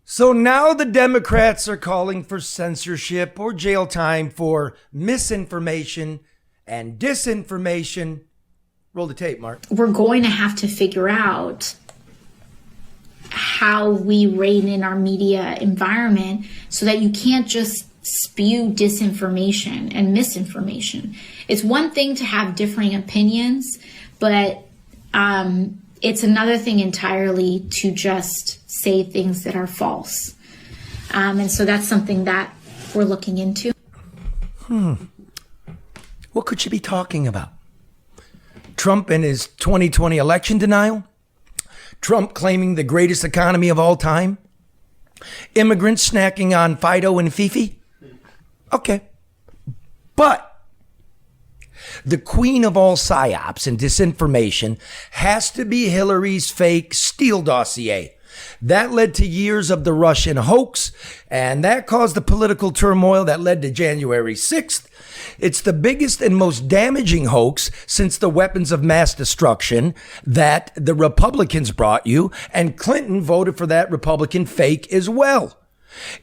So now the Democrats are calling for censorship or jail time for misinformation and disinformation. Roll the tape, Mark. We're going to have to figure out how we rein in our media environment so that you can't just spew disinformation and misinformation. It's one thing to have differing opinions, but it's another thing entirely to just say things that are false. And so that's something that we're looking into. What could you be talking about? Trump and his 2020 election denial? Trump claiming the greatest economy of all time? Immigrants snacking on Fido and Fifi? Okay. But the queen of all psy-ops and disinformation has to be Hillary's fake Steele Dossier. That led to years of the Russian hoax, and that caused the political turmoil that led to January 6th. It's the biggest and most damaging hoax since the weapons of mass destruction that the Republicans brought you, and Clinton voted for that Republican fake as well.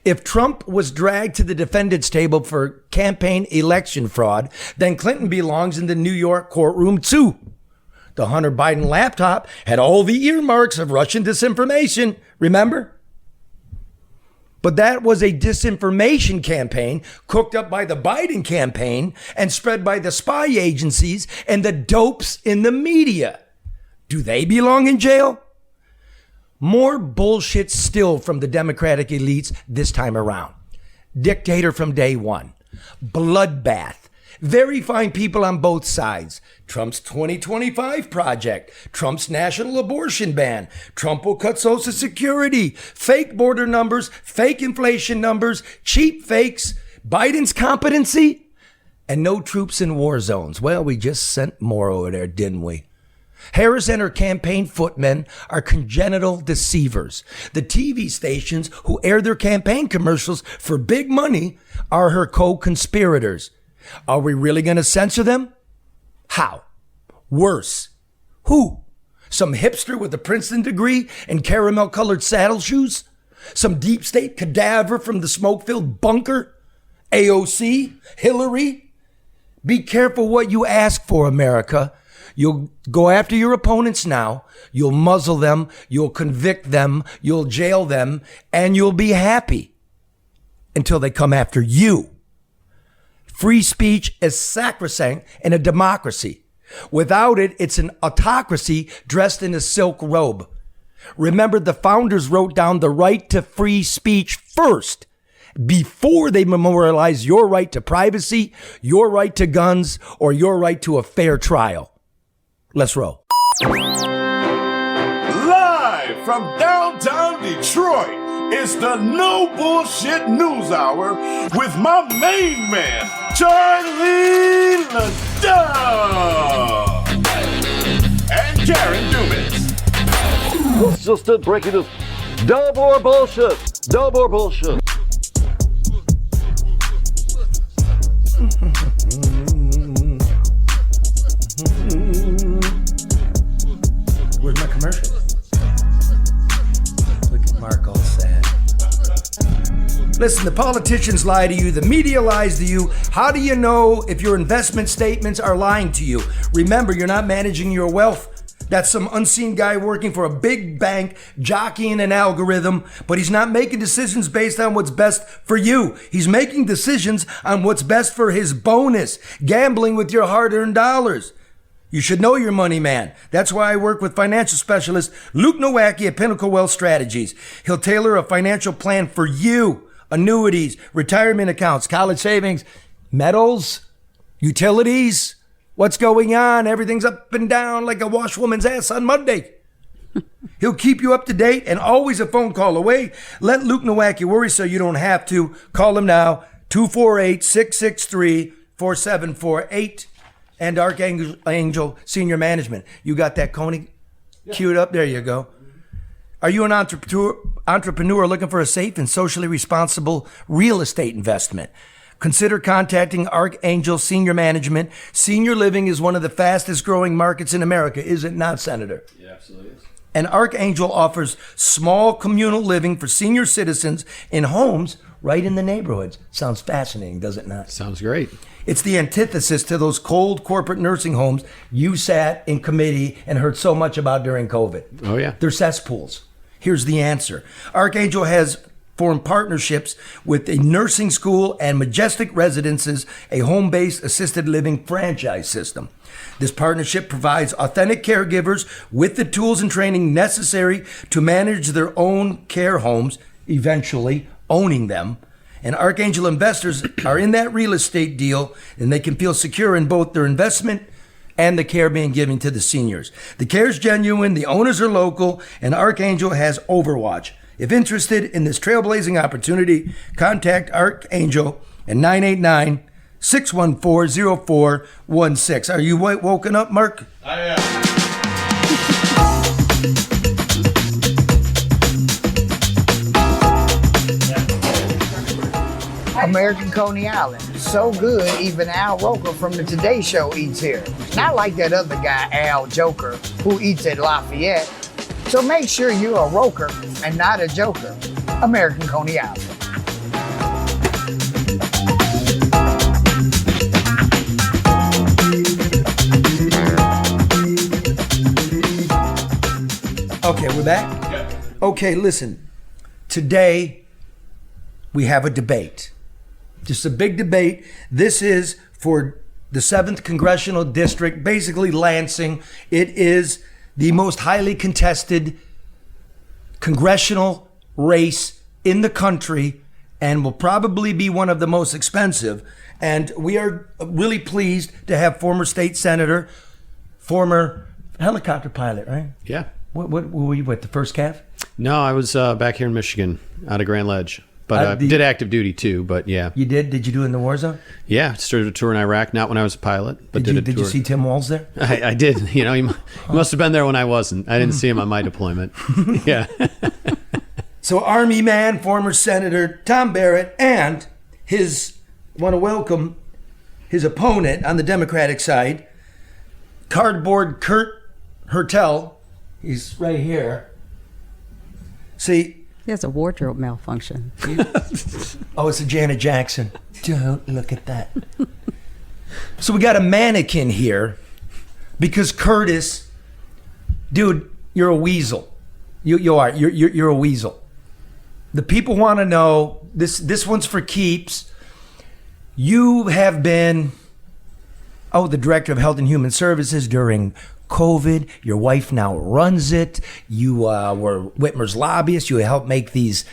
If Trump was dragged to the defendants table for campaign election fraud, then Clinton belongs in the New York courtroom too. The Hunter Biden laptop had all the earmarks of Russian disinformation, remember? But that was a disinformation campaign cooked up by the Biden campaign and spread by the spy agencies and the dopes in the media. Do they belong in jail? More bullshit still from the Democratic elites this time around. Dictator from day one. Bloodbath. Very fine people on both sides. Trump's 2025 project. Trump's national abortion ban. Trump will cut Social Security. Fake border numbers. Fake inflation numbers. Cheap fakes. Biden's competency. And no troops in war zones. Well, we just sent more over there, didn't we? Harris and her campaign footmen are congenital deceivers. The TV stations who air their campaign commercials for big money are her co-conspirators. Are we really going to censor them? How? Worse. Who? Some hipster with a Princeton degree and caramel-colored saddle shoes? Some deep state cadaver from the smoke-filled bunker? AOC? Hillary? Be careful what you ask for, America. You'll go after your opponents now. You'll muzzle them. You'll convict them. You'll jail them. And you'll be happy until they come after you. Free speech is sacrosanct in a democracy. Without it, it's an autocracy dressed in a silk robe. Remember, the founders wrote down the right to free speech first, before they memorialized your right to privacy, your right to guns, or your right to a fair trial. Let's roll. Live from downtown Detroit, it's the No Bullshit News Hour with my main man, Charlie LeDuff, and Karen Dumas. Let's just breaking this. No more bullshit. No more bullshit. Where's my commercial? Look at Mark all sad. Listen, the politicians lie to you. The media lies to you. How do you know if your investment statements are lying to you? Remember, you're not managing your wealth. That's some unseen guy working for a big bank, jockeying an algorithm, but he's not making decisions based on what's best for you. He's making decisions on what's best for his bonus, gambling with your hard-earned dollars. You should know your money, man. That's why I work with financial specialist Luke Nowacki at Pinnacle Wealth Strategies. He'll tailor a financial plan for you. Annuities, retirement accounts, college savings, metals, utilities. What's going on? Everything's up and down like a washwoman's ass on Monday. He'll keep you up to date and always a phone call away. Let Luke Nowacki worry so you don't have to. Call him now, 248-663-4748. And Archangel Senior Management. You got that, Coney? Queued up? There you go. Are you an entrepreneur looking for a safe and socially responsible real estate investment? consider contacting Archangel Senior Management. Senior living is one of the fastest growing markets in America, is it not, Senator? Yeah, absolutely is. And Archangel offers small communal living for senior citizens in homes right in the neighborhoods. Sounds fascinating, does it not? Sounds great. It's the antithesis to those cold corporate nursing homes you sat in committee and heard so much about during COVID. Oh, yeah. They're cesspools. Here's the answer. Archangel has formed partnerships with a nursing school and Majestic Residences, a home-based assisted living franchise system. This partnership provides authentic caregivers with the tools and training necessary to manage their own care homes, eventually owning them. And Archangel investors are in that real estate deal, and they can feel secure in both their investment and the care being given to the seniors. The care is genuine, the owners are local, and Archangel has Overwatch. If interested in this trailblazing opportunity, contact Archangel at 989-614-0416. Are you woken up, Mark? I am. American Coney Island. So good, even Al Roker from the Today Show eats here. Not like that other guy, Al Joker, who eats at Lafayette. So make sure you're a roker and not a joker. American Coney Island. Okay, we're back? Okay, listen. Today, we have a debate. Just a big debate. This is for the 7th Congressional District, basically Lansing. It is the most highly contested congressional race in the country and will probably be one of the most expensive. And we are really pleased to have former state senator, former helicopter pilot, right? Yeah. What were you, the first calf? No, I was back here in Michigan out of Grand Ledge. But I did active duty too, but yeah. You did? Did you do it in the war zone? Yeah, started a tour in Iraq, not when I was a pilot, but did a tour. Did you see Tim Walz there? I did. You know, he must have been there when I wasn't. I didn't see him on my deployment. Yeah. So Army man, former Senator Tom Barrett, and want to welcome his opponent on the Democratic side, Cardboard Kurt Hertel. He's right here. See, he has a wardrobe malfunction. Oh, it's a Janet Jackson. Don't look at that. So we got a mannequin here because Curtis, dude, you're a weasel. You are. You're a weasel. The people want to know, this one's for keeps. You have been, the Director of Health and Human Services during COVID. Your wife now runs it. You were Whitmer's lobbyist. You helped make these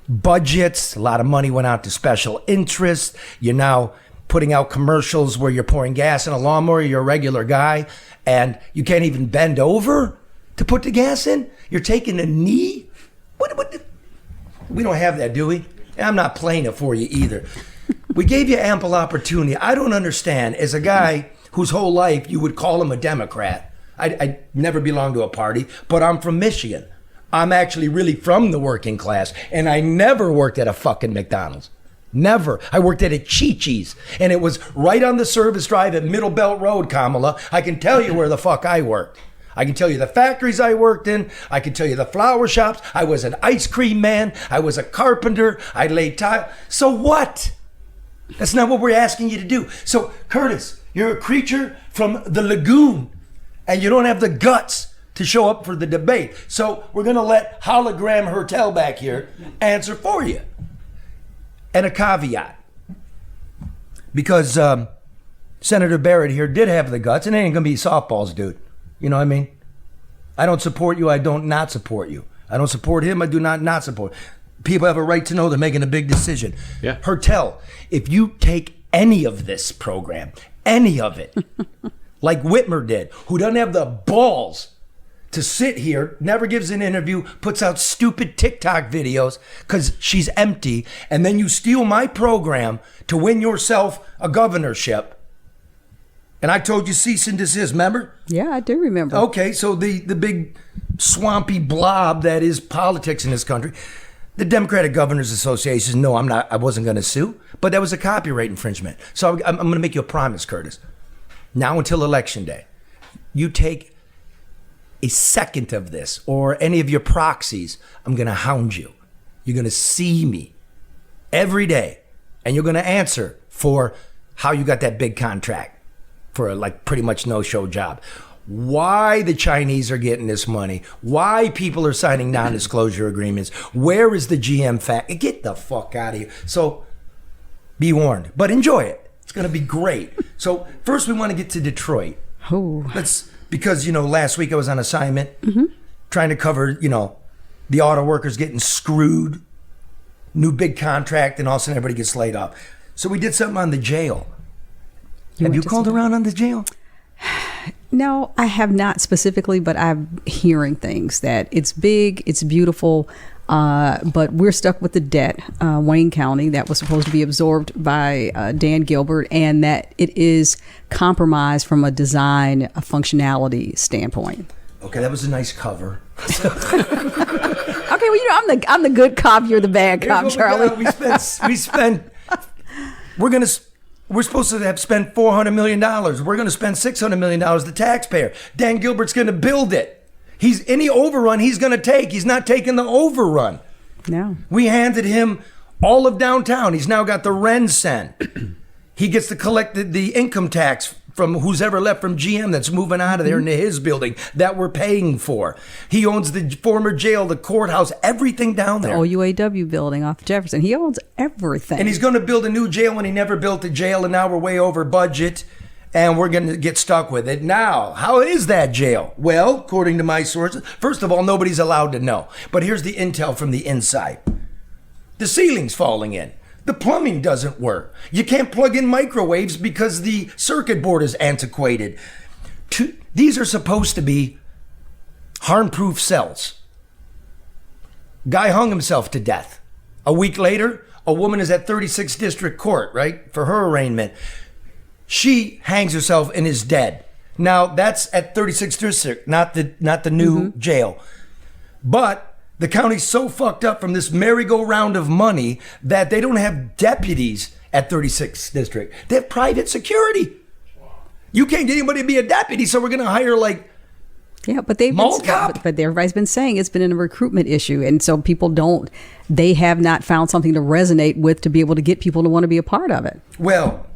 budgets. A lot of money went out to special interests. You're now putting out commercials where you're pouring gas in a lawnmower. You're a regular guy, and you can't even bend over to put the gas in. You're taking a knee. What? We don't have that, do we? I'm not playing it for you either. We gave you ample opportunity. I don't understand, as a guy whose whole life you would call him a Democrat. I never belonged to a party, but I'm from Michigan. I'm actually really from the working class, and I never worked at a fucking McDonald's. Never. I worked at a Chi-Chi's, and it was right on the service drive at Middle Belt Road, Kamala. I can tell you where the fuck I worked. I can tell you the factories I worked in. I can tell you the flower shops. I was an ice cream man. I was a carpenter. I laid tile. So what? That's not what we're asking you to do. So, Curtis, you're a creature from the lagoon, and you don't have the guts to show up for the debate. So we're going to let Hologram Hertel back here answer for you. And a caveat. Because Senator Barrett here did have the guts, and it ain't going to be softballs, dude. You know what I mean? I don't support you. I don't not support you. I don't support him. I do not support. People have a right to know they're making a big decision. Yeah. Hertel, if you take any of this program, any of it, like Whitmer did, who doesn't have the balls to sit here, never gives an interview, puts out stupid TikTok videos because she's empty, and then you steal my program to win yourself a governorship. And I told you cease and desist, remember? Yeah, I do remember. Okay, so the big swampy blob that is politics in this country. The Democratic Governors Association, no, I wasn't going to sue, but that was a copyright infringement. So I'm going to make you a promise, Curtis. Now until Election Day, you take a second of this or any of your proxies, I'm going to hound you. You're going to see me every day, and you're going to answer for how you got that big contract for a pretty much no-show job. Why the Chinese are getting this money, why people are signing non-disclosure agreements, where is the GM fact? Get the fuck out of here. So be warned, but enjoy it. It's going to be great. So first we want to get to Detroit. Oh. Because, last week I was on assignment trying to cover, the auto workers getting screwed, new big contract, and all of a sudden everybody gets laid off. So we did something on the jail. Have you called around on the jail? No, I have not specifically, but I'm hearing things that it's big, it's beautiful, but we're stuck with the debt, Wayne County, that was supposed to be absorbed by Dan Gilbert, and that it is compromised from a design, a functionality standpoint. Okay, that was a nice cover. Okay, well, I'm the good cop, you're the bad cop, Charlie. We're supposed to have spent $400 million. We're going to spend $600 million, the taxpayer. Dan Gilbert's going to build it. Any overrun he's going to take. He's not taking the overrun. No. We handed him all of downtown. He's now got the RenCen. He gets to collect the income tax from who's ever left from GM that's moving out of there into his building that we're paying for. He owns the former jail, the courthouse, everything down there. The OUAW building off Jefferson. He owns everything. And he's going to build a new jail when he never built a jail, and now we're way over budget, and we're going to get stuck with it. Now, how is that jail? Well, according to my sources, first of all, nobody's allowed to know. But here's the intel from the inside. The ceiling's falling in. The plumbing doesn't work. You can't plug in microwaves because the circuit board is antiquated. These are supposed to be harm-proof cells. Guy hung himself to death. A week later, a woman is at 36th District Court, right, for her arraignment. She hangs herself and is dead. Now, that's at 36th District, not the new jail. But the county's so fucked up from this merry-go-round of money that they don't have deputies at 36th District. They have private security. You can't get anybody to be a deputy, so we're going to hire Yeah, but but everybody's been saying it's been a recruitment issue, and so they have not found something to resonate with to be able to get people to want to be a part of it. Well,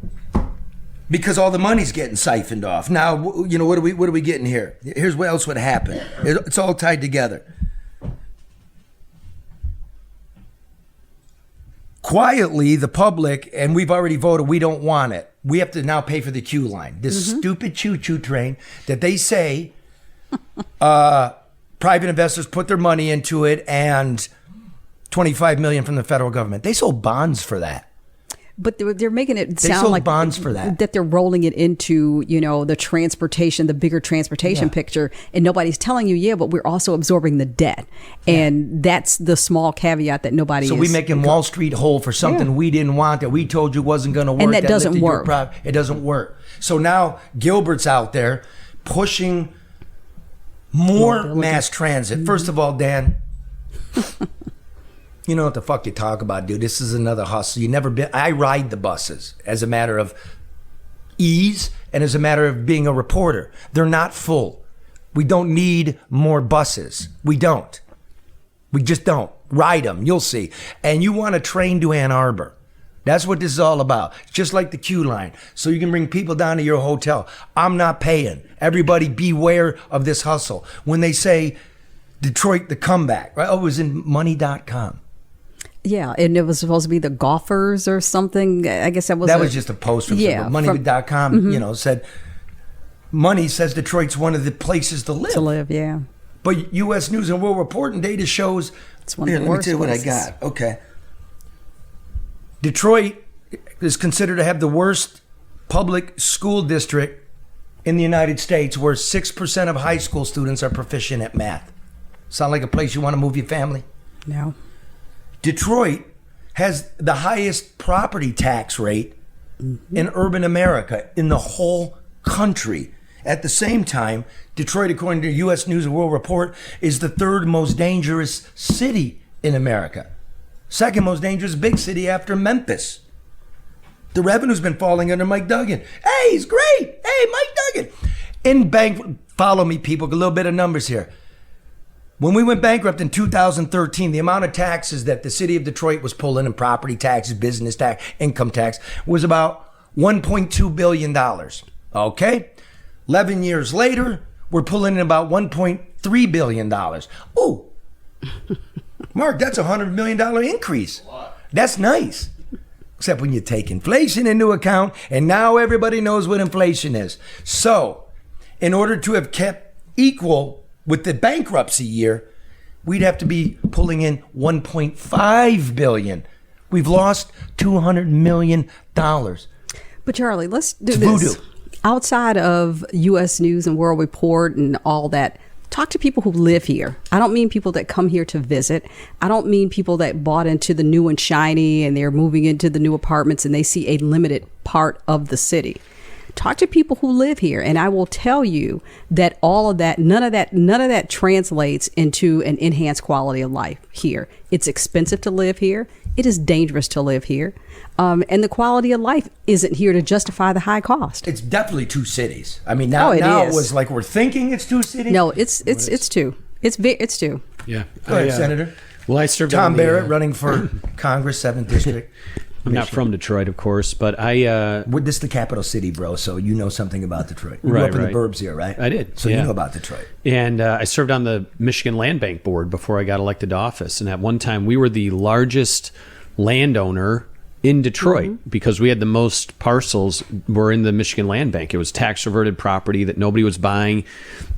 because all the money's getting siphoned off. Now, what are we getting here? Here's what else would happen. It's all tied together. Quietly, the public, and we've already voted, we don't want it. We have to now pay for the queue line. This stupid choo-choo train that they say private investors put their money into it and $25 million from the federal government. They sold bonds for that. But they're making it They sound sold like bonds for that they're rolling it into, the transportation, the bigger transportation picture. And nobody's telling you, but we're also absorbing the debt. And that's the small caveat that nobody is. So we making Wall Street whole for something we didn't want, that we told you wasn't going to work. And that doesn't work. It doesn't work. So now Gilbert's out there pushing more mass transit. First of all, Dan, you know what the fuck you talk about, dude. This is another hustle. I ride the buses as a matter of ease and as a matter of being a reporter. They're not full. We don't need more buses. We don't. We just don't. Ride them. You'll see. And you want a train to Ann Arbor. That's what this is all about. It's just like the queue line. So you can bring people down to your hotel. I'm not paying. Everybody beware of this hustle. When they say Detroit, the comeback, right? Oh, it was in money.com. Yeah, and it was supposed to be the golfers or something. I guess that was just a post from money.com, said Money says Detroit's one of the places to live. Yeah. But U.S. News and World Report and data shows, it's one of the worst let me tell you what I got. Okay. Detroit is considered to have the worst public school district in the United States, where 6% of high school students are proficient at math. Sound like a place you want to move your family? No. Detroit has the highest property tax rate in urban America, in the whole country. At the same time, Detroit, according to U.S. News and World Report, is the third most dangerous city in America. Second most dangerous big city after Memphis. The revenue's been falling under Mike Duggan. Hey, he's great. Hey, Mike Duggan. Follow me, people, a little bit of numbers here. When we went bankrupt in 2013, the amount of taxes that the city of Detroit was pulling in, property taxes, business tax, income tax, was about $1.2 billion. Okay? 11 years later, we're pulling in about $1.3 billion. Oh, Mark, that's a $100 million increase. That's nice. Except when you take inflation into account, and now everybody knows what inflation is. So, in order to have kept equal with the bankruptcy year, we'd have to be pulling in $1.5 billion. We've lost $200 million. But Charlie, let's do It's this. voodoo. Outside of U.S. News and World Report and all that, talk to people who live here. I don't mean people that come here to visit. I don't mean people that bought into the new and shiny and they're moving into the new apartments and they see a limited part of the city. Talk to people who live here, and I will tell you that all of that, none of that translates into an enhanced quality of life here. It's expensive to live here. It is dangerous to live here. And the quality of life isn't here to justify the high cost. It's definitely two cities. I mean, now it it is. was like we're thinking it's two cities. No, it's two. It's two. Yeah. Go ahead, Senator. Well, I served Tom on the, Barrett running for Congress, 7th District. I'm not from Detroit, of course, but I... This is the capital city, bro, so you know something about Detroit. You grew Right, up in right. the burbs here, right? I did, So yeah. you know about Detroit. And I served on the Michigan Land Bank Board before I got elected to office. And at one time, we were the largest landowner in Detroit because we had the most parcels were in the Michigan Land Bank. It was tax reverted property that nobody was buying.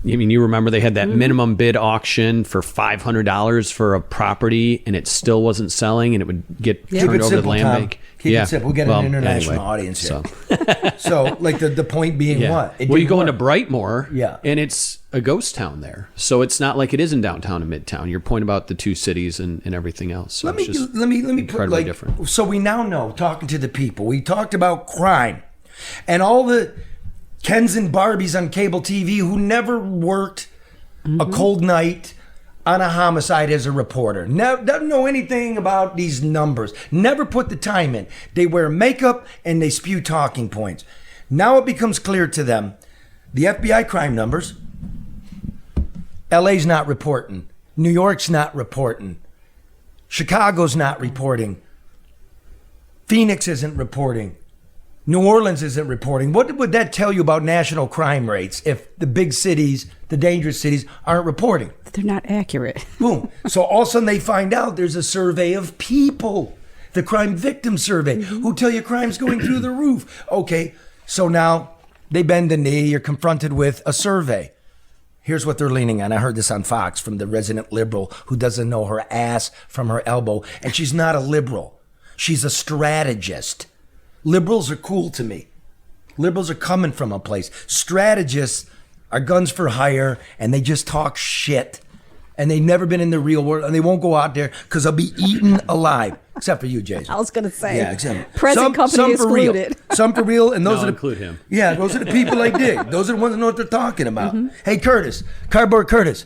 I mean, you remember they had that minimum bid auction for $500 for a property, and it still wasn't selling, and it would get Keep turned it over to simple, the Land Tom. Bank. Keep it simple. We'll get an international anyway, audience here. So. So, like, the point being what? It Well, you didn't go into work. Brightmoor, Yeah. and it's a ghost town there. So it's not like it is in downtown and midtown. Your point about the two cities and everything else. So Let me it's just put incredibly like different. so we now know, talking to the people, we talked about crime and all the Kens and Barbies on cable TV who never worked a cold night on a homicide as a reporter. Never doesn't know anything about these numbers. Never put the time in. They wear makeup and they spew talking points. Now it becomes clear to them the FBI crime numbers. LA's not reporting. New York's not reporting. Chicago's not reporting. Phoenix isn't reporting. New Orleans isn't reporting. What would that tell you about national crime rates if the big cities, the dangerous cities, aren't reporting? They're not accurate. Boom. So all of a sudden they find out there's a survey of people, the crime victim survey, who tell you crime's going through the roof. Okay, so now they bend the knee, you're confronted with a survey. Here's what they're leaning on. I heard this on Fox from the resident liberal who doesn't know her ass from her elbow. And she's not a liberal. She's a strategist. Liberals are cool to me. Liberals are coming from a place. Strategists are guns for hire, and they just talk shit. And they've never been in the real world, and they won't go out there because they'll be eaten alive. Except for you, Jason. I was going to say. Yeah, except Present company for real. excluded. Some for real, and those No, are the include him. Yeah, those are the people I dig. Those are the ones that know what they're talking about. Hey, Curtis, Cardboard Curtis.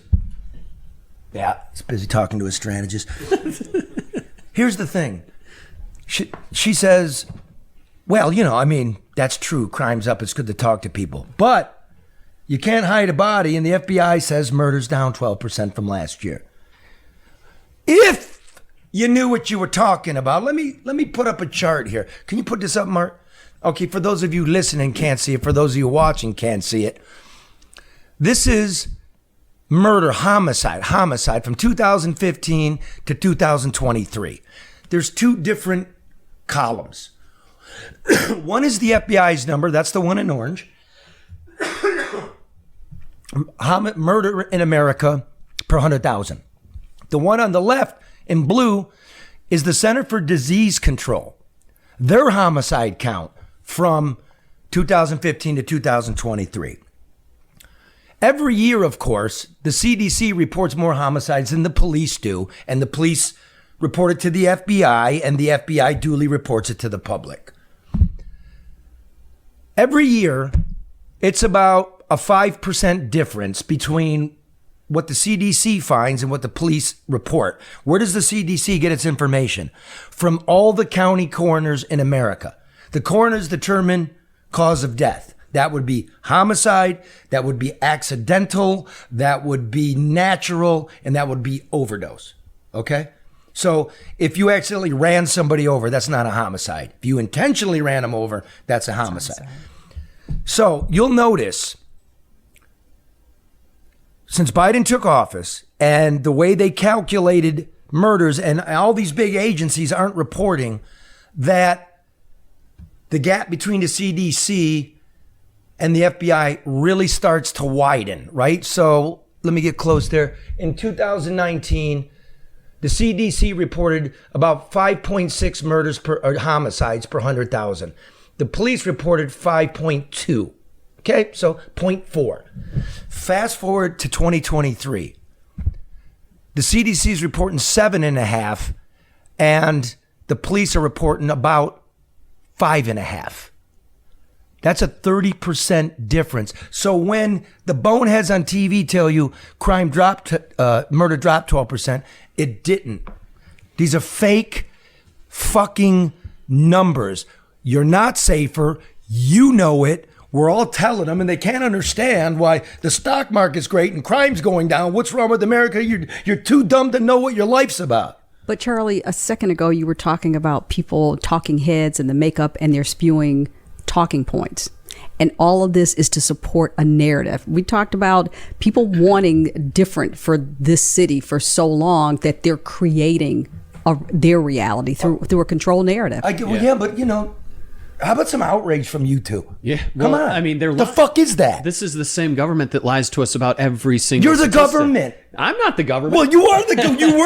Yeah, he's busy talking to his strategist. Here's the thing. She says, well, you know, I mean, that's true. Crime's up. It's good to talk to people. But you can't hide a body, and the FBI says murder's down 12% from last year. If you knew what you were talking about, let me put up a chart here. Can you put this up, Mark? Okay, for those of you listening can't see it, for those of you watching can't see it. This is murder, homicide from 2015 to 2023. There's two different columns. One is the FBI's number. That's the one in orange. Murder in America per 100,000. The one on the left in blue is the Center for Disease Control. Their homicide count from 2015 to 2023. Every year, of course, the CDC reports more homicides than the police do, and the police report it to the FBI, and the FBI duly reports it to the public. Every year, it's about a 5% difference between what the CDC finds and what the police report. Where does the CDC get its information? From all the county coroners in America. The coroners determine cause of death. That would be homicide, that would be accidental, that would be natural, and that would be overdose. Okay? So if you accidentally ran somebody over, that's not a homicide. If you intentionally ran them over, that's a homicide. So you'll notice, since Biden took office and the way they calculated murders, and all these big agencies aren't reporting, that the gap between the CDC and the FBI really starts to widen, right? So let me get close there. In 2019, the CDC reported about 5.6 murders or homicides per 100,000. The police reported 5.2. Okay, so 0.4. Fast forward to 2023. The CDC is reporting 7.5, and the police are reporting about 5.5. That's a 30% difference. So when the boneheads on TV tell you crime dropped, murder dropped 12%, it didn't. These are fake fucking numbers. You're not safer. You know it. We're all telling them, and they can't understand why the stock market's great and crime's going down. What's wrong with America? You're too dumb to know what your life's about. But Charlie, a second ago, you were talking about people, talking heads and the makeup, and they're spewing talking points. And all of this is to support a narrative. We talked about people wanting different for this city for so long that they're creating their reality through a controlled narrative. Yeah, but how about some outrage from you two? Yeah. Come on. I mean, the fuck is that? This is the same government that lies to us about every single You're the statistic. government. I'm not the government. Well, you were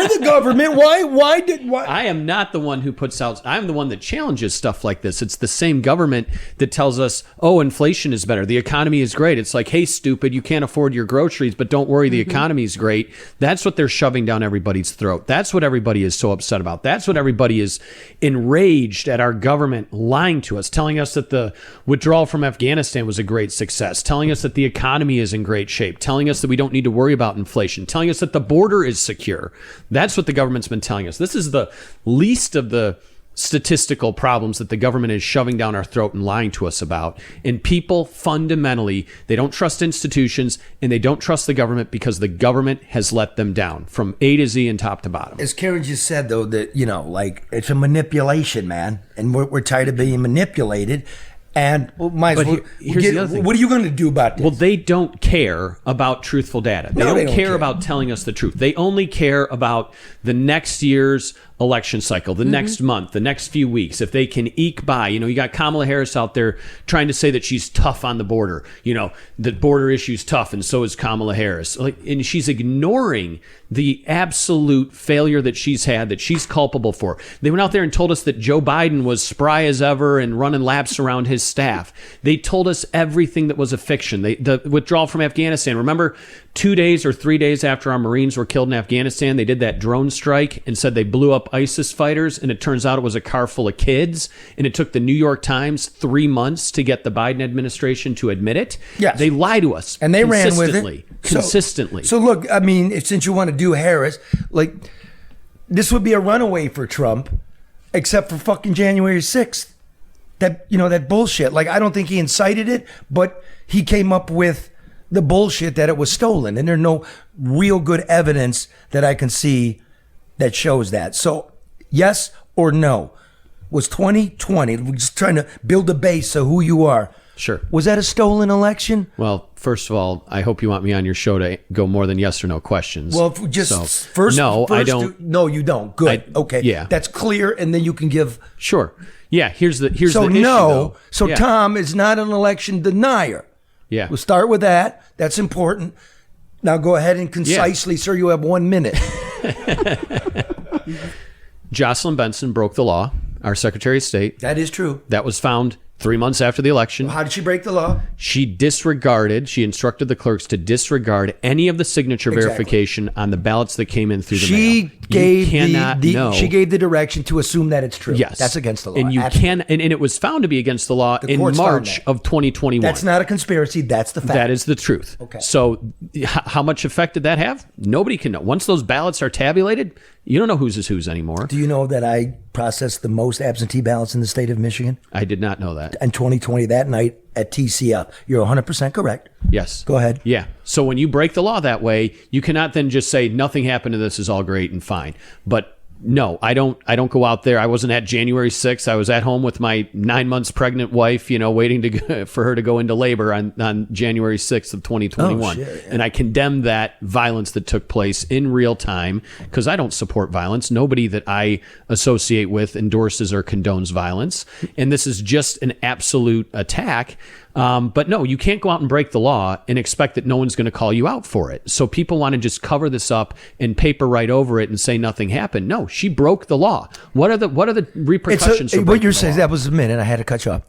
the government. Why? I am not the one who puts out. I'm the one that challenges stuff like this. It's the same government that tells us, oh, inflation is better. The economy is great. It's like, hey, stupid, you can't afford your groceries, but don't worry, the economy is great. That's what they're shoving down everybody's throat. That's what everybody is so upset about. That's what everybody is enraged at our government lying to us, telling us that the withdrawal from Afghanistan was a great success, telling us that the economy is in great shape, telling us that we don't need to worry about inflation, telling us that the border is secure. That's what the government's been telling us. This is the least of the statistical problems that the government is shoving down our throat and lying to us about. And people fundamentally, they don't trust institutions and they don't trust the government because the government has let them down from A to Z and top to bottom. As Karen just said, though, that, it's a manipulation, man. And we're tired of being manipulated. And here's the other thing. What are you going to do about this? Well, they don't care about truthful data. They don't care about telling us the truth. They only care about the next year's election cycle, the next month, the next few weeks. If they can eke by, you got Kamala Harris out there trying to say that she's tough on the border. The border issue's tough, and so is Kamala Harris. And she's ignoring the absolute failure that she's had, that she's culpable for. They went out there and told us that Joe Biden was spry as ever and running laps around his staff. They told us everything that was a fiction. The withdrawal from Afghanistan. Remember, 2 days or 3 days after our Marines were killed in Afghanistan, they did that drone strike and said they blew up ISIS fighters, and it turns out it was a car full of kids, and it took the New York Times 3 months to get the Biden administration to admit it. Yes. They lie to us. And they ran with it. Consistently. So look, I mean, since you want to do Harris, this would be a runaway for Trump, except for fucking January 6th. That bullshit. I don't think he incited it, but he came up with the bullshit that it was stolen. And there's no real good evidence that I can see that shows that. So yes or no? Was 2020, we're just trying to build a base of who you are. Sure. Was that a stolen election? Well, first of all, I hope you want me on your show to go more than yes or no questions. Well, first, I don't. No, you don't. Good. Okay. Yeah. That's clear, and then you can give. Sure. Yeah. Here's the issue. So yeah. Tom is not an election denier. Yeah. We'll start with that. That's important. Now go ahead and concisely, sir. You have 1 minute. Jocelyn Benson broke the law, our Secretary of State. That is true. That was found 3 months after the election. How did she break the law? She instructed the clerks to disregard any of the signature verification on the ballots that came in through the mail. She gave know. She gave the direction to assume that it's true. Yes. That's against the law. And you Absolutely. and it was found to be against the law in courts found March that. of 2021. That's not a conspiracy. That's the fact. That is the truth. Okay. So how much effect did that have? Nobody can know. Once those ballots are tabulated, you don't know whose is whose anymore. Do you know that I processed the most absentee ballots in the state of Michigan? I did not know that. In 2020, that night at TCF. You're 100% correct. Yes. Go ahead. Yeah. So when you break the law that way, you cannot then just say nothing happened to this is all great and fine. But no, I don't go out there. I wasn't at January 6th. I was at home with my 9 months pregnant wife, waiting for her to go into labor on January 6th of 2021. Oh, shit, yeah. And I condemn that violence that took place in real time because I don't support violence. Nobody that I associate with endorses or condones violence. And this is just an absolute attack. But no, you can't go out and break the law and expect that no one's going to call you out for it. So people want to just cover this up and paper right over it and say nothing happened. No, she broke the law. What are the repercussions? For what you're breaking saying, the law? That was a minute. I had to cut you off.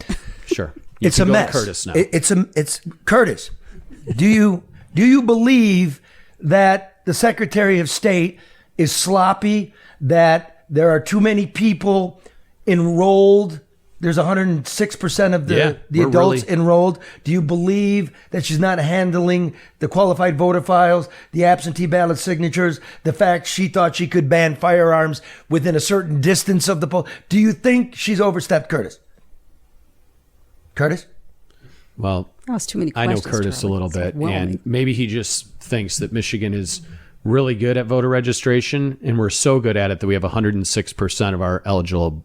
Sure. It's a can go to mess. Curtis now. It's Curtis. Do you believe that the Secretary of State is sloppy? That there are too many people enrolled? There's 106% of the adults enrolled. Do you believe that she's not handling the qualified voter files, the absentee ballot signatures, the fact she thought she could ban firearms within a certain distance of the poll? Do you think she's overstepped, Curtis? Curtis? Well, That was too many I know questions, Curtis Charlie. a little It's bit, overwhelming. and maybe he just thinks that Michigan is really good at voter registration, and we're so good at it that we have 106% of our eligible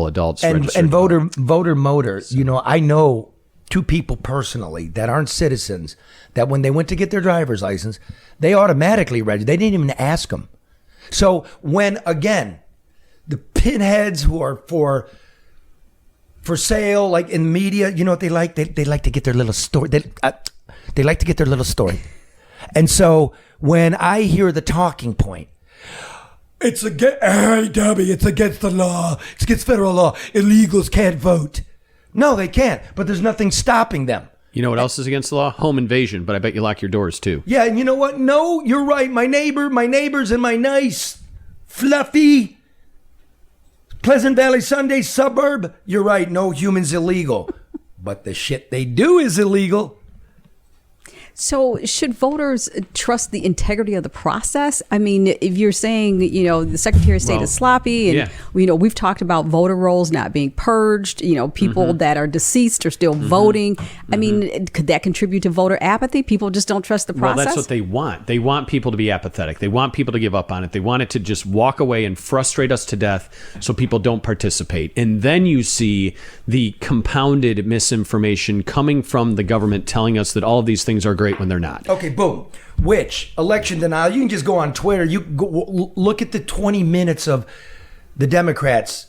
adults registered. And voter motor. I know two people personally that aren't citizens that when they went to get their driver's license, they automatically registered. They didn't even ask them. So when, again, the pinheads who are for sale, like in media, you know what they like? They like to get their little story. They like to get their little story. And so when I hear the talking point, it's against the law. It's against federal law. Illegals can't vote. No, they can't. But there's nothing stopping them. You know what else is against the law? Home invasion, but I bet you lock your doors too. Yeah, and you know what? No, you're right. My neighbors in my nice, fluffy, Pleasant Valley Sunday suburb. You're right. No humans illegal. But the shit they do is illegal. So should voters trust the integrity of the process? I mean, if you're saying, the Secretary of State is sloppy and, we've talked about voter rolls not being purged, people that are deceased are still voting. I mean, could that contribute to voter apathy? People just don't trust the process? Well, that's what they want. They want people to be apathetic. They want people to give up on it. They want it to just walk away and frustrate us to death so people don't participate. And then you see the compounded misinformation coming from the government telling us that all of these things are great when they're not. Okay, boom. Which election denial? You can just go on Twitter. You go, look at the 20 minutes of the Democrats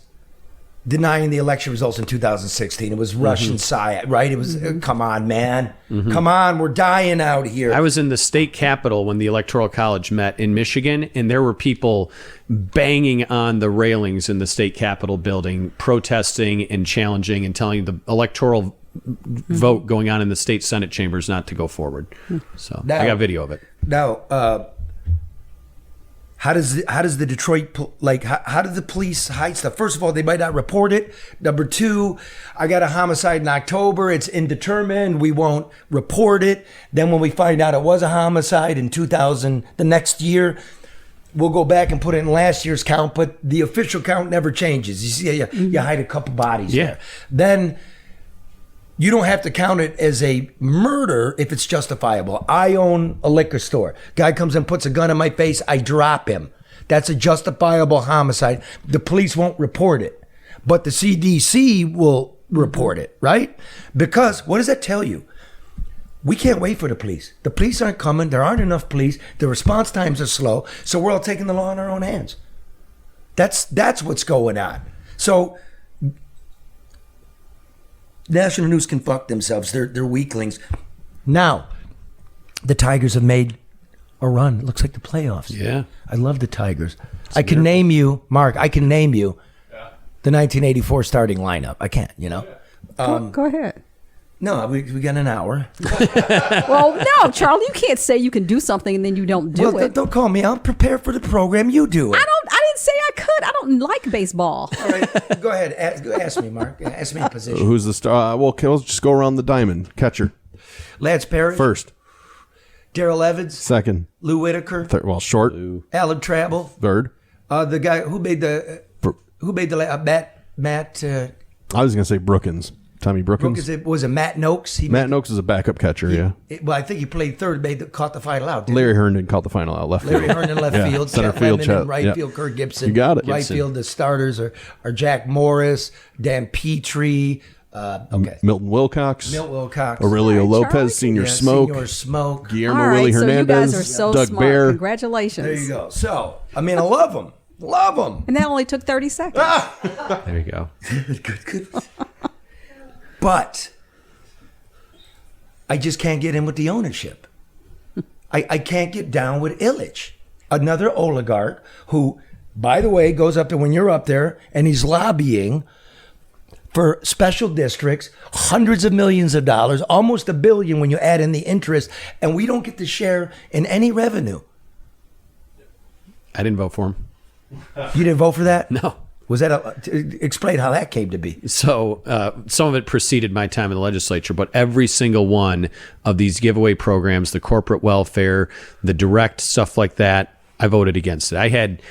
denying the election results in 2016. It was Russian psy, right? It was, come on, man. Come on, we're dying out here. I was in the state capitol when the Electoral College met in Michigan, and there were people banging on the railings in the state capitol building, protesting and challenging and telling the electoral vote going on in the state Senate chambers not to go forward. So Now- I got video of it. Now, how does the Detroit how do the police hide stuff? First of all, they might not report it. Number two, I got a homicide in October. It's indeterminate. We won't report it. Then when we find out it was a homicide in 2000, the next year, we'll go back and put it in last year's count. But the official count never changes. You see, you hide a couple bodies there. Then you don't have to count it as a murder if it's justifiable. I own a liquor store. Guy comes and puts a gun in my face. I drop him. That's a justifiable homicide. The police won't report it, but the CDC will report it, right? Because what does that tell you? We can't wait for the police. The police aren't coming. There aren't enough police. The response times are slow. So we're all taking the law in our own hands. That's what's going on. So national news can fuck themselves. They're weaklings. Now, the Tigers have made a run. It looks like the playoffs. Yeah. I love the Tigers. I can name you, Mark, the 1984 starting lineup. I can't, Go ahead. No, we got an hour. Well, no, Charlie, you can't say you can do something and then you don't do it. Don't call me. I'll prepare for the program. You do it. I didn't say I could. I don't like baseball. All right, go ahead. Ask me, Mark. Ask me a position. Who's the star? Well, okay, let's just go around the diamond. Catcher. Lance Perry. First. Daryl Evans. Second. Lou Whitaker. Third. Well, short. Alan Travel. Third. The guy who made the Matt. I was going to say Brookins. Tommy Brookins. Was it Matt Noakes? Matt Noakes is a backup catcher, yeah. Well, I think he played third, caught the final out. Larry Herndon caught the final out, left Larry field. Herndon left Yeah, field, center Chet field, Lemon Chet. in right Yeah. field, Kirk Gibson. You got it. Right Gibson. field, the starters are Jack Morris, Dan Petrie, Milton Wilcox. Wilcox. Aurelio All right, Lopez, Charlie. Senior Yeah, Smoke. Senior Smoke. Guillermo All right, Willie so you Hernandez. guys are so Doug smart. Bear. Congratulations. There you go. So, I mean, I love them. Love them. And that only took 30 seconds. There you go. Good. But I just can't get in with the ownership. I can't get down with Illich, another oligarch who, by the way, goes up there when you're up there and he's lobbying for special districts, hundreds of millions of dollars, almost $1 billion when you add in the interest, and we don't get to share in any revenue. I didn't vote for him. You didn't vote for that? No. Was that explain how that came to be? So some of it preceded my time in the legislature, but every single one of these giveaway programs, the corporate welfare, the direct stuff like that, I voted against it. I had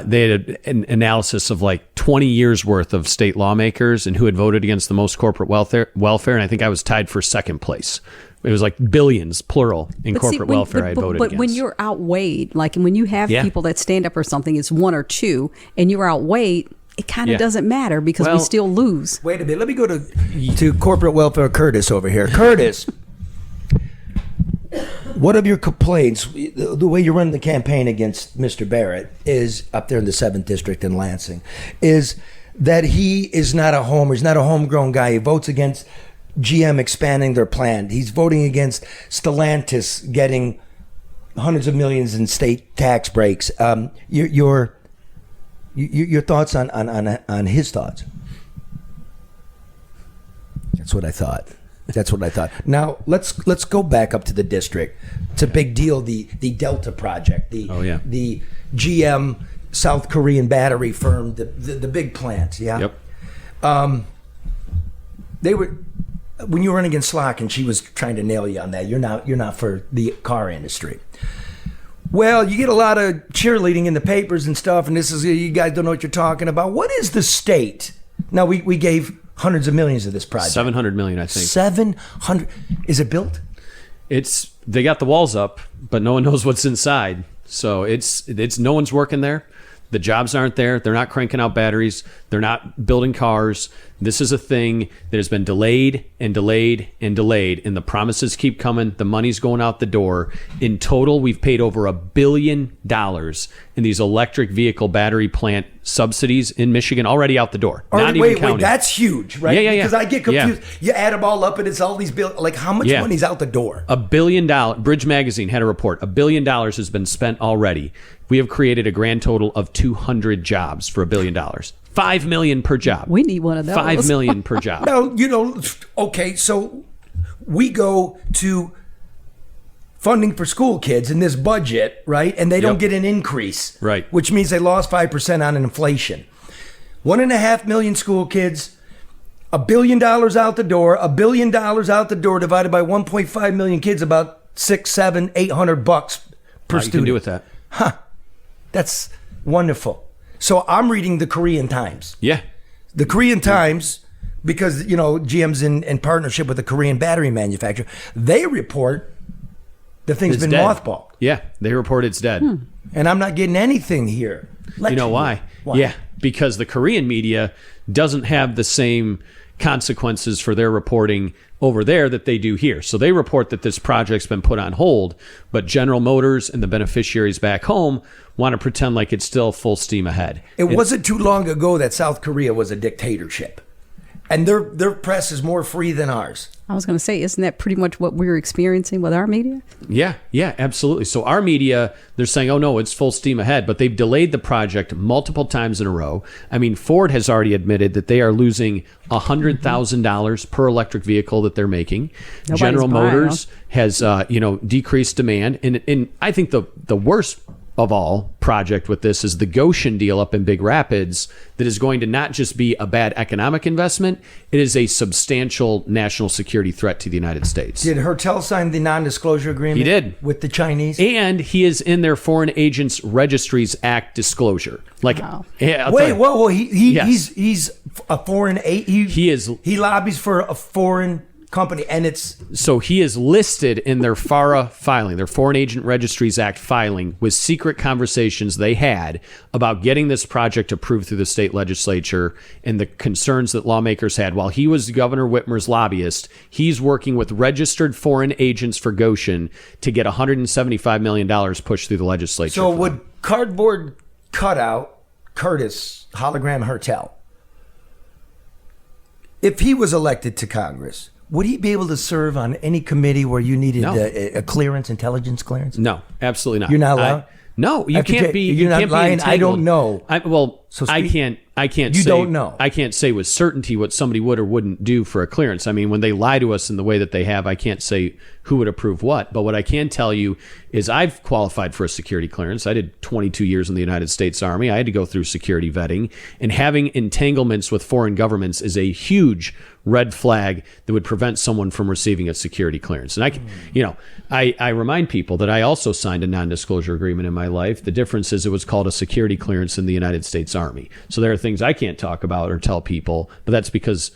they had an analysis of like 20 years worth of state lawmakers and who had voted against the most corporate welfare, and I think I was tied for second place. It was like billions, plural, in corporate welfare I voted against. But when you're outweighed, like when you have people that stand up for something, it's one or two, and you're outweighed, it kind of doesn't matter because we still lose. Wait a minute. Let me go to corporate welfare Curtis over here. Curtis, one of your complaints, the way you run the campaign against Mr. Barrett is up there in the 7th District in Lansing, is that he is not a homer. He's not a homegrown guy. He votes against GM expanding their plant. He's voting against Stellantis getting hundreds of millions in state tax breaks. Your thoughts on his thoughts? That's what I thought. Now let's go back up to the district. It's a big deal. The Delta project. The GM South Korean battery firm. The big plant. Yeah. Yep. They were. When you were running against Slock and she was trying to nail you on that, you're not for the car industry. Well, you get a lot of cheerleading in the papers and stuff, and this is, you guys don't know what you're talking about. What is the state? Now, we gave hundreds of millions of this project. 700 million, I think. 700. Is it built? They got the walls up, but no one knows what's inside. So it's no one's working there. The jobs aren't there. They're not cranking out batteries. They're not building cars. This is a thing that has been delayed and delayed and delayed, and the promises keep coming. The money's going out the door. In total, we've paid over $1 billion in these electric vehicle battery plant subsidies in Michigan already out the door. Not even counting. Wait, that's huge, right? Yeah. Because I get confused. You add them all up, and it's all these bills. Like, how much money's out the door? $1 billion. Bridge Magazine had a report. $1 billion has been spent already. We have created a grand total of 200 jobs for $1 billion. 5 million per job. We need one of those. 5 million per job. Well, okay, so we go to funding for school kids in this budget, right? And they don't get an increase. Right. Which means they lost 5% on inflation. 1.5 million school kids, $1 billion out the door, $1 billion out the door divided by 1.5 million kids, about $600, $700, $800 per student. You can do with that. Huh. That's wonderful. So I'm reading the Korean Times. Yeah. The Korean Times, because, GM's in partnership with the Korean battery manufacturer, they report the thing's It's been dead. mothballed. Yeah, they report it's dead. And I'm not getting anything here. You know why? Yeah, because the Korean media doesn't have the same consequences for their reporting over there that they do here. So they report that this project's been put on hold, but General Motors and the beneficiaries back home want to pretend like it's still full steam ahead. It wasn't too long ago that South Korea was a dictatorship. And their press is more free than ours. I was going to say, isn't that pretty much what we're experiencing with our media? Yeah, absolutely. So our media, they're saying, oh no, it's full steam ahead, but they've delayed the project multiple times in a row. I mean, Ford has already admitted that they are losing $100,000 per electric vehicle that they're making. Nobody's General buying, Motors has, decreased demand. And I think the worst of all project with this is the Goshen deal up in Big Rapids that is going to not just be a bad economic investment, it is a substantial national security threat to the United States. Did Hertel sign the non-disclosure agreement? He did. With the Chinese? And he is in their Foreign Agents Registries Act disclosure. Like, Wow. yeah, Wait, whoa, Yes. he's a foreign he lobbies for a foreign company, and it's So he is listed in their FARA filing, their Foreign Agent Registries Act filing, with secret conversations they had about getting this project approved through the state legislature and the concerns that lawmakers had. While he was Governor Whitmer's lobbyist, he's working with registered foreign agents for Goshen to get $175 million pushed through the legislature. so would cardboard cutout Curtis hologram Hertel, if he was elected to Congress, would he be able to serve on any committee where you needed No. a clearance, intelligence clearance? No, absolutely not. You're not allowed? No, you After can't be. you're You not can't lying? be I don't entangled. know. So I speak- can't. I can't. You say, don't know. I can't say with certainty what somebody would or wouldn't do for a clearance. I mean, when they lie to us in the way that they have, I can't say who would approve what. But what I can tell you is I've qualified for a security clearance. I did 22 years in the United States Army. I had to go through security vetting, and having entanglements with foreign governments is a huge red flag that would prevent someone from receiving a security clearance. And I remind people that I also signed a non-disclosure agreement in my life. The difference is it was called a security clearance in the United States Army. So there are things I can't talk about or tell people, but that's because,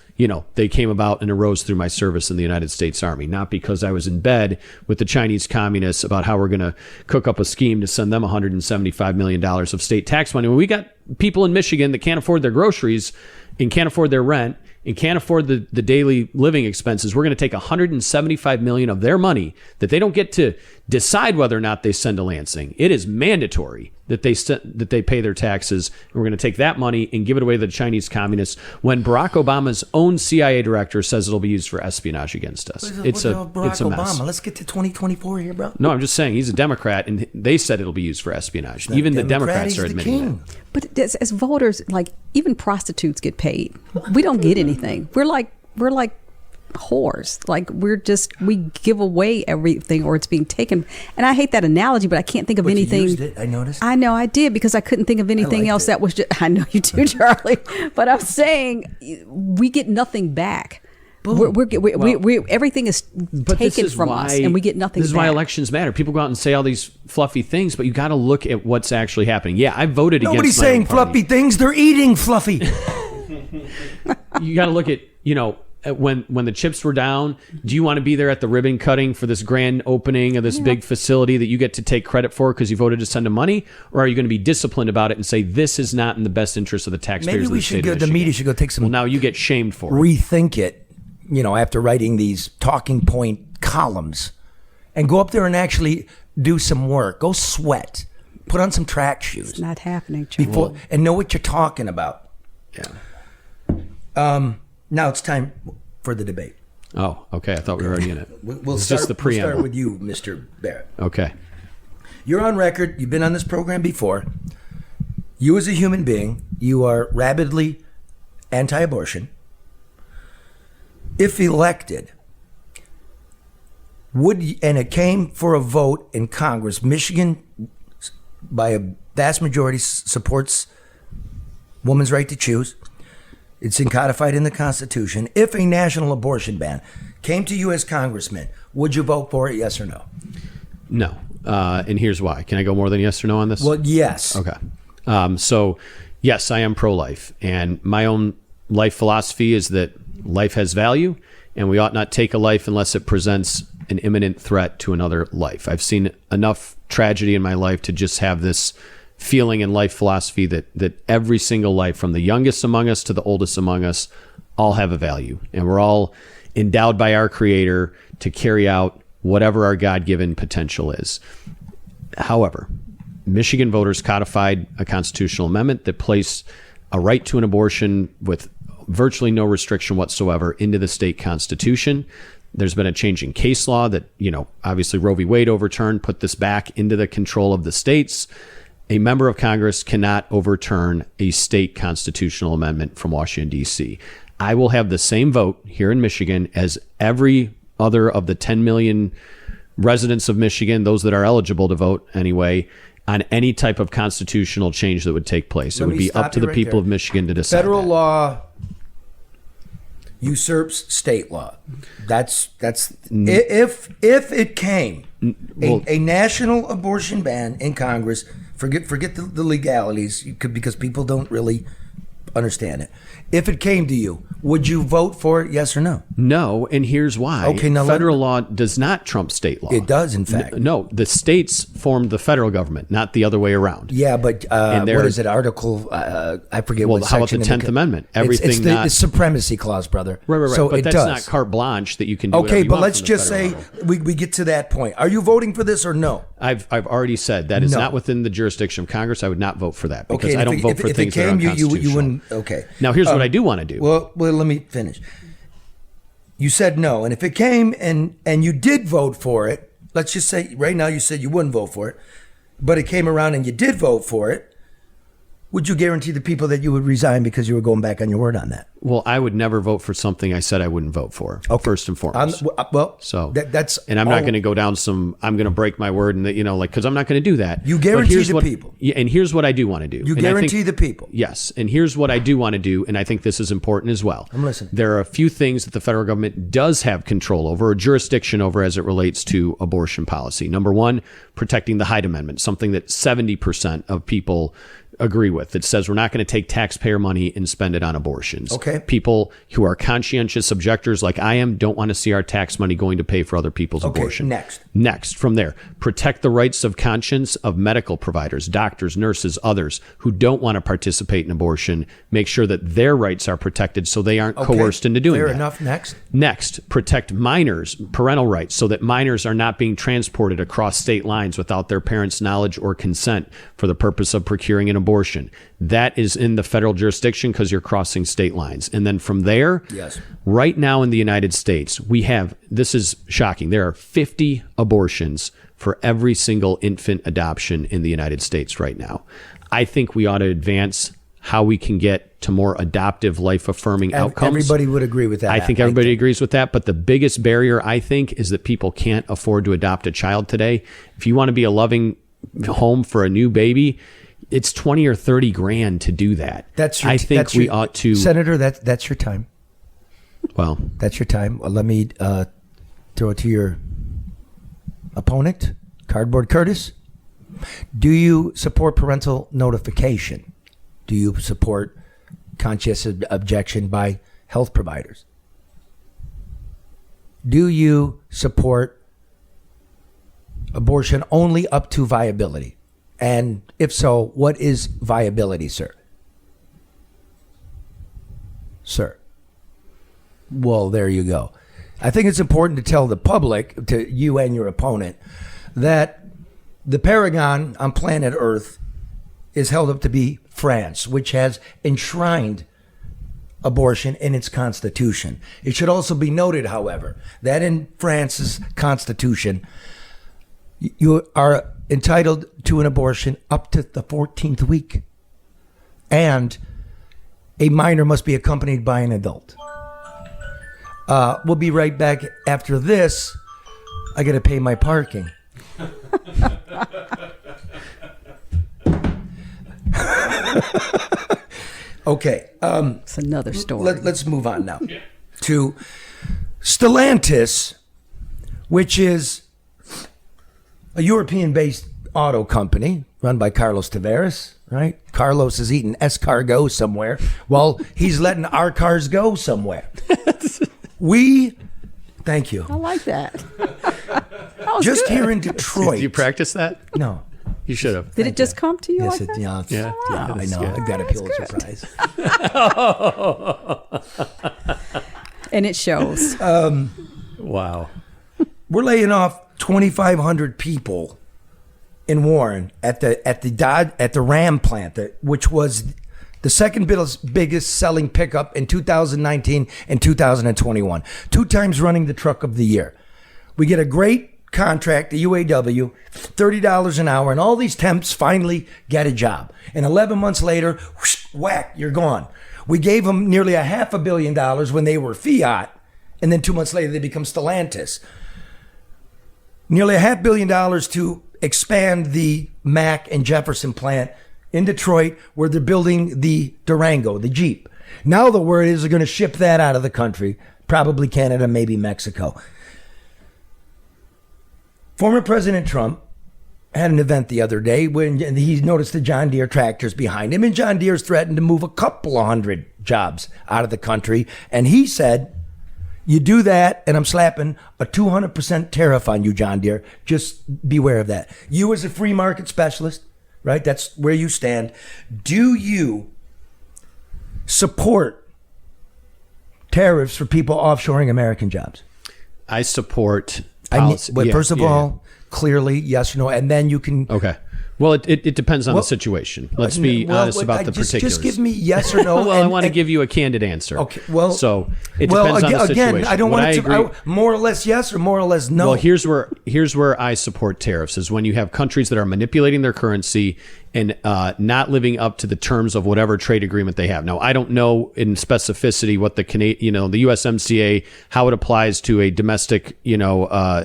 they came about and arose through my service in the United States Army, not because I was in bed with the Chinese communists about how we're going to cook up a scheme to send them $175 million of state tax money. When we got people in Michigan that can't afford their groceries and can't afford their rent and can't afford the daily living expenses, we're going to take $175 million of their money that they don't get to decide whether or not they send to Lansing. It is mandatory that they pay their taxes. And we're going to take that money and give it away to the Chinese communists when Barack Obama's own CIA director says it'll be used for espionage against us. It's a mess. Obama. Let's get to 2024 here, bro. No, I'm just saying he's a Democrat, and they said it'll be used for espionage. Even the Democrats are admitting that. But as voters, like even prostitutes get paid. We don't get anything. We're like whores. Like we give away everything, or it's being taken. And I hate that analogy, but I can't think of anything. You used it, I noticed. I know I did, because I couldn't think of anything else that was just. I know you do, Charlie. But I'm saying we get nothing back. We everything is taken from us, and we get nothing back. This is why elections matter. People go out and say all these fluffy things, but you got to look at what's actually happening. Yeah, I voted against. Nobody's saying fluffy things. They're eating fluffy. You got to look at, when the chips were down, do you want to be there at the ribbon cutting for this grand opening of this big facility that you get to take credit for because you voted to send them money? Or are you going to be disciplined about it and say, this is not in the best interest of the taxpayers? Maybe we should go, the media should go take some. Well, now you get shamed for it. Rethink it, after writing these talking point columns, and go up there and actually do some work. Go sweat. Put on some track shoes. It's not happening, Charlie. And know what you're talking about. Yeah. Now it's time for the debate. Oh, okay. I thought we were already in it. We'll It's start, just the preamble. We'll start with you, Mr. Barrett. Okay. You're on record. You've been on this program before. You as a human being, you are rabidly anti-abortion. If elected, and it came for a vote in Congress, Michigan, by a vast majority, supports women's right to choose. It's codified in the Constitution. If a national abortion ban came to you as congressman, would you vote for it, yes or no? No. And here's why. Can I go more than yes or no on this? Well, yes. Okay. So, yes, I am pro-life. And my own life philosophy is that life has value, and we ought not take a life unless it presents an imminent threat to another life. I've seen enough tragedy in my life to just have this feeling and life philosophy that every single life, from the youngest among us to the oldest among us, all have a value. And we're all endowed by our Creator to carry out whatever our God-given potential is. However, Michigan voters codified a constitutional amendment that placed a right to an abortion with virtually no restriction whatsoever into the state constitution. There's been a change in case law that, obviously Roe v. Wade overturned, put this back into the control of the states. A member of Congress cannot overturn a state constitutional amendment from Washington, D.C. I will have the same vote here in Michigan as every other of the 10 million residents of Michigan, those that are eligible to vote anyway, on any type of constitutional change that would take place. It would be up to the people of Michigan to decide. Federal law usurps state law. That's if it came a national abortion ban in Congress. Forget the legalities because people don't really understand it. If it came to you, would you vote for it? Yes or no? No, and here's why. Okay, now federal law does not trump state law. It does, in fact. No, the states formed the federal government, not the other way around. Yeah, but what is it? Article? I forget. Well, what how about section the 10th Amendment? Everything it's the supremacy clause, brother. Right. So but it that's does. not carte blanche that you can do. Okay, whatever you but want let's from the just federal say level. we get to that point. Are you voting for this or no? I've already said that is No. not within the jurisdiction of Congress. I would not vote for that because Okay, I don't vote for if things it that are came, unconstitutional. you wouldn't. Okay. Now, here's what I do want to do. Well, let me finish. You said no, and if it came and you did vote for it, let's just say right now you said you wouldn't vote for it, but it came around and you did vote for it, would you guarantee the people that you would resign because you were going back on your word on that? Well, I would never vote for something I said I wouldn't vote for. Okay. First and foremost. That's and I'm not going to go down I'm going to break my word and because I'm not going to do that. You But guarantee here's the what- people. Yeah, and here's what I do want to do. You And I guarantee think- the people. Yes, and here's what I do want to do, and I think this is important as well. I'm listening. There are a few things that the federal government does have control over, or jurisdiction over, as it relates to abortion policy. Number one, protecting the Hyde Amendment, something that 70% of people agree with, that says we're not going to take taxpayer money and spend it on abortions. Okay. People who are conscientious objectors like I am don't want to see our tax money going to pay for other people's abortion. Next, from there, protect the rights of conscience of medical providers, doctors, nurses, others who don't want to participate in abortion. Make sure that their rights are protected so they aren't coerced into doing Fair that. enough. Next, protect minors, parental rights, so that minors are not being transported across state lines without their parents' knowledge or consent for the purpose of procuring an abortion. That is in the federal jurisdiction because you're crossing state lines. And then from there, Yes. right now in the United States, we have, this is shocking, there are 50 abortions for every single infant adoption in the United States right now. I think we ought to advance how we can get to more adoptive, life-affirming outcomes. Everybody would agree with that. I think everybody agrees with that. But the biggest barrier, I think, is that people can't afford to adopt a child today. If you want to be a loving home for a new baby, it's 20 or 30 grand to do that. I think we ought to. Senator, that's your time. Well, that's your time. Well, let me throw it to your opponent, Cardboard Curtis. Do you support parental notification? Do you support conscious objection by health providers? Do you support abortion only up to viability? And if so, what is viability, sir? Sir. Well, there you go. I think it's important to tell the public, to you and your opponent, that the paragon on planet Earth is held up to be France, which has enshrined abortion in its constitution. It should also be noted, however, that in France's constitution, you are entitled to an abortion up to the 14th week. And a minor must be accompanied by an adult. We'll be right back after this. I got to pay my parking. Okay. It's another story. Let's move on now to Stellantis, which is a European-based auto company run by Carlos Tavares, right? Carlos is eating escargot somewhere while he's letting our cars go somewhere. Thank you. I like that. Just good. here in Detroit. Did you practice that? No. You should have. Did it just come to you? Yes, like that? yeah, I know. good. I've got a Pulitzer Prize. And it shows. Wow. We're laying off 2,500 people in Warren at the Ram plant, which was The second biggest selling pickup in 2019 and 2021. 2 times running the truck of the year. We get a great contract, the UAW, $30 an hour, and all these temps finally get a job. And 11 months later, whoosh, whack, you're gone. We gave them nearly $500 million when they were Fiat, and then 2 months later they become Stellantis. Nearly $500 million to expand the Mack and Jefferson plant in Detroit, where they're building the Durango, the Jeep. Now the word is they're going to ship that out of the country, probably Canada, maybe Mexico. Former President Trump had an event the other day when he noticed the John Deere tractors behind him, and John Deere's threatened to move a couple of hundred jobs out of the country. And he said, you do that, and I'm slapping a 200% tariff on you, John Deere. Just beware of that. You as a free market specialist, right? That's where you stand. Do you support tariffs for people offshoring American jobs? I support policy. First of all, clearly, yes or no, and then you can. Okay. Well, it depends on the situation. Let's be honest about the particulars. Just give me yes or no. Well, I want to give you a candid answer. Okay. Well, so it depends on the situation. Again, I don't want to more or less yes or more or less no. Well, here's where I support tariffs is when you have countries that are manipulating their currency and not living up to the terms of whatever trade agreement they have. Now, I don't know in specificity what the the USMCA, how it applies to a domestic,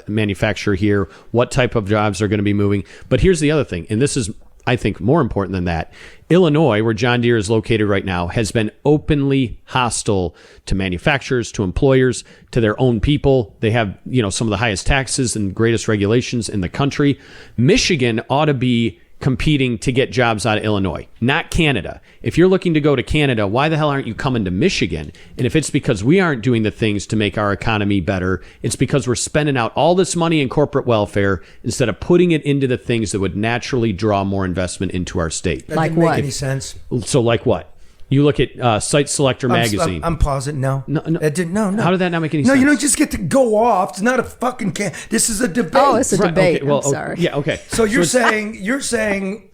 manufacturer here, what type of jobs are going to be moving. But here's the other thing, and this is, I think, more important than that. Illinois, where John Deere is located right now, has been openly hostile to manufacturers, to employers, to their own people. They have, some of the highest taxes and greatest regulations in the country. Michigan ought to be competing to get jobs out of Illinois, not Canada. If you're looking to go to Canada, why the hell aren't you coming to Michigan? And if it's because we aren't doing the things to make our economy better, it's because we're spending out all this money in corporate welfare instead of putting it into the things that would naturally draw more investment into our state. That didn't make any sense. So like what? You look at Site Selector magazine. I'm pausing. No. It didn't. No. How did that not make any sense? No, you don't just get to go off. It's not a fucking This is a debate. Oh, it's a debate. Okay, well, I'm sorry. Yeah. Okay. So you're saying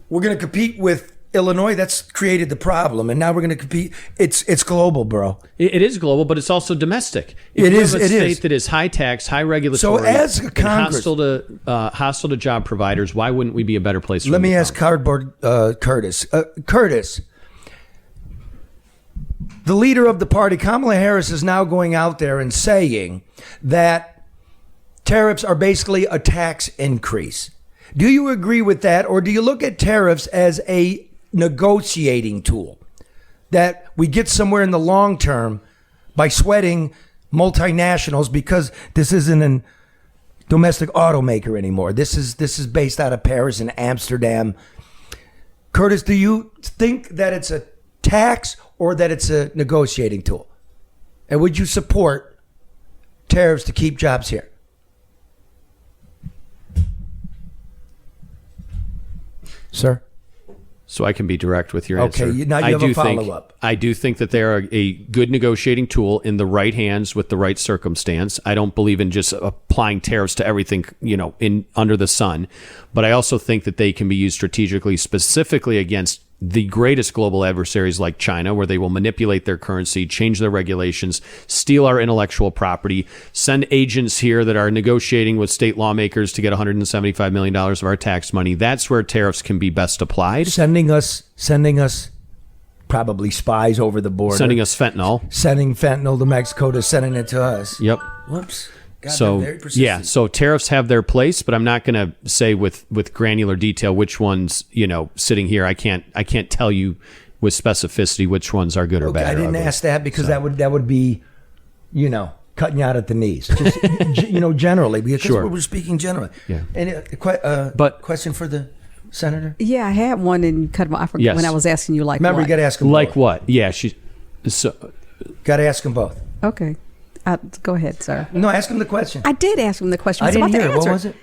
we're going to compete with Illinois? That's created the problem, and now we're going to compete. It's global, bro. It is global, but it's also domestic. It is. A state that is high tax, high regulatory, so as a Congress, hostile to job providers, why wouldn't we be a better place? Let me ask Cardboard Curtis. Curtis. The leader of the party, Kamala Harris, is now going out there and saying that tariffs are basically a tax increase. Do you agree with that, or do you look at tariffs as a negotiating tool that we get somewhere in the long term by sweating multinationals, because this isn't a domestic automaker anymore? This is based out of Paris and Amsterdam. Curtis, do you think that it's a tax or that it's a negotiating tool? And would you support tariffs to keep jobs here? Sir? So I can be direct with your answer. Okay, now you have a follow-up. I do think that they are a good negotiating tool in the right hands with the right circumstance. I don't believe in just applying tariffs to everything, in under the sun. But I also think that they can be used strategically, specifically against the greatest global adversaries like China, where they will manipulate their currency, change their regulations, steal our intellectual property, send agents here that are negotiating with state lawmakers to get $175 million of our tax money. That's where tariffs can be best applied. Sending us probably spies over the border. Sending us fentanyl. Sending fentanyl to Mexico to sending it to us. Yep. Whoops. God, So tariffs have their place, but I'm not going to say with granular detail which ones, sitting here. I can't tell you with specificity which ones are good or bad. I didn't ask that because that would be, cutting you out at the knees. Just, generally, because we're speaking generally. Yeah. And but question for the senator? Yeah, I had one and cut off when I was asking you Remember, what. you got to ask them like both. what? Yeah, got to ask them both. Okay. Go ahead, sir. No, ask him the question. I did ask him the question. I didn't hear it. What was it?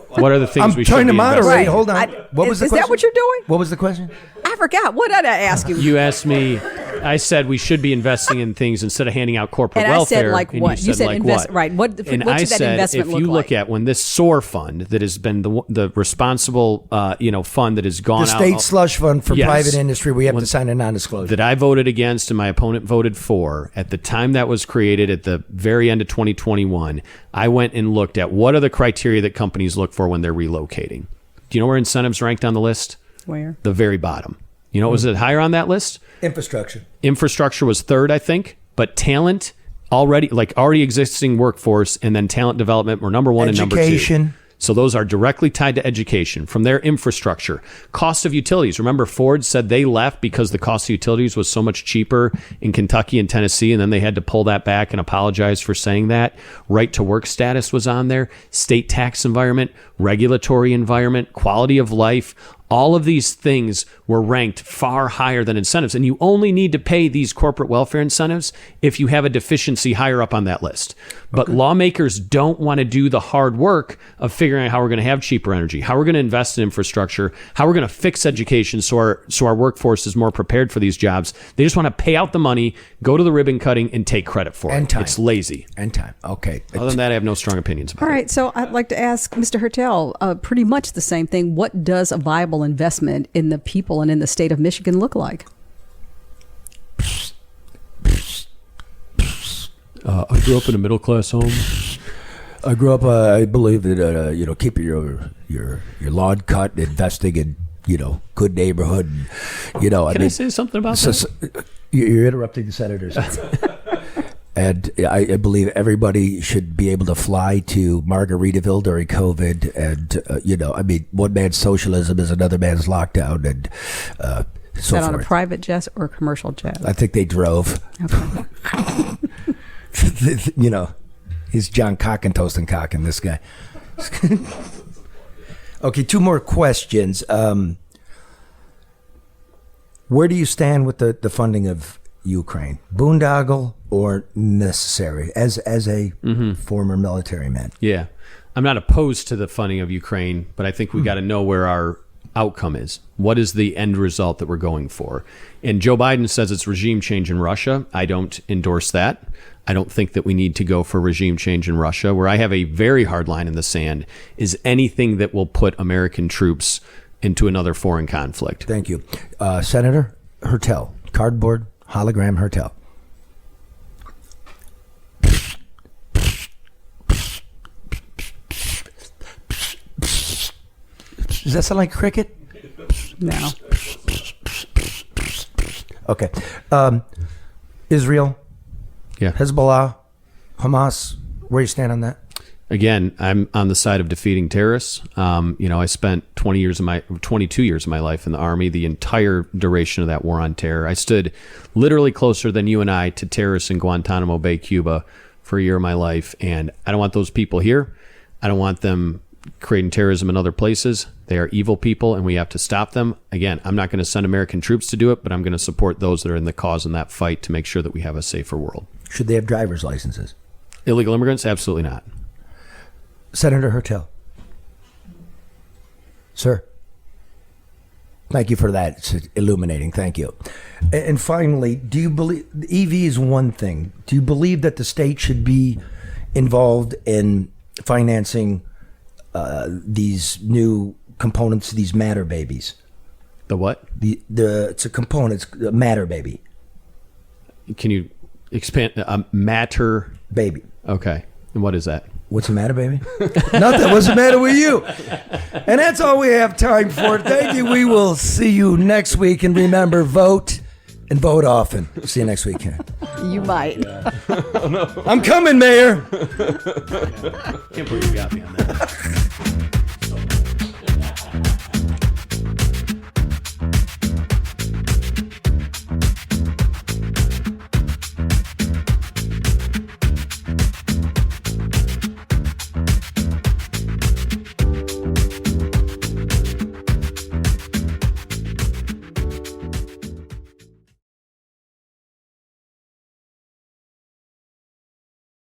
What are the things I'm trying to moderate. Right. Hold on. What was the question? Is that what you're doing? What was the question? I forgot. What did I ask you? You asked me. I said we should be investing in things instead of handing out corporate And I welfare. said like and what? You said like what? Right. What And should I that said investment if look you like? look at when this SOAR fund that has been the responsible fund that has gone The out. state slush fund for Yes. private industry, we have to sign a non-disclosure. That I voted against and my opponent voted for at the time that was created at the very end of 2021, I went and looked at what are the criteria that companies look for when they're relocating. Do you know where incentives ranked on the list? Where? The very bottom. You know, was it higher on that list? Infrastructure. Infrastructure was third, I think, but talent already existing workforce and then talent development were number one and number two. Education. So those are directly tied to education. From their infrastructure, cost of utilities. Remember, Ford said they left because the cost of utilities was so much cheaper in Kentucky and Tennessee, and then they had to pull that back and apologize for saying that. Right to work status was on there. State tax environment, regulatory environment, quality of life. All of these things were ranked far higher than incentives. And you only need to pay these corporate welfare incentives if you have a deficiency higher up on that list. But lawmakers don't want to do the hard work of figuring out how we're going to have cheaper energy, how we're going to invest in infrastructure, how we're going to fix education so our workforce is more prepared for these jobs. They just want to pay out the money, go to the ribbon cutting, and take credit for And it. time. It's lazy. And time. Okay. Other than that, I have no strong opinions about All it. right, so I'd like to ask Mr. Hertel pretty much the same thing. What does a viable investment in the people and in the state of Michigan look like? I grew up in a middle-class home. I grew up. I believe that keeping your lawn cut, investing in good neighborhood. And, Can I say something about that? You're interrupting the senators. And I believe everybody should be able to fly to Margaritaville during COVID. And, one man's socialism is another man's lockdown. And Is that on a private jet or a commercial jet? I think they drove. Okay. He's John Cock and Cockin, this guy. Okay, two more questions. Where do you stand with the funding of Ukraine? Boondoggle or necessary as a former military man? Yeah. I'm not opposed to the funding of Ukraine, but I think we got to know where our outcome is. What is the end result that we're going for? And Joe Biden says it's regime change in Russia. I don't endorse that. I don't think that we need to go for regime change in Russia. Where I have a very hard line in the sand is anything that will put American troops into another foreign conflict. Thank you. Senator Hertel, cardboard hologram Hertel. Does that sound like cricket? No. Okay. Israel, Yeah. Hezbollah, Hamas, where you stand on that? Again, I'm on the side of defeating terrorists. I spent 22 years of my life in the Army, the entire duration of that war on terror. I stood literally closer than you and I to terrorists in Guantanamo Bay, Cuba for a year of my life. And I don't want those people here. I don't want them creating terrorism in other places. They are evil people and we have to stop them. Again, I'm not going to send American troops to do it, but I'm going to support those that are in the cause in that fight to make sure that we have a safer world. Should they have driver's licenses? Illegal immigrants? Absolutely not. Senator Hertel. Sir. Thank you for that. It's illuminating. Thank you. And finally, do you believe EV is one thing? Do you believe that the state should be involved in financing these new components, these matter babies? The what? It's a component, it's a matter baby. Can you expand? Matter baby. Okay. And what is that? What's the matter, baby? Nothing. What's the matter with you? And that's all we have time for. Thank you. We will see you next week. And remember, vote and vote often. See you next week. You might. I'm coming, Mayor. Can't believe you got me on that.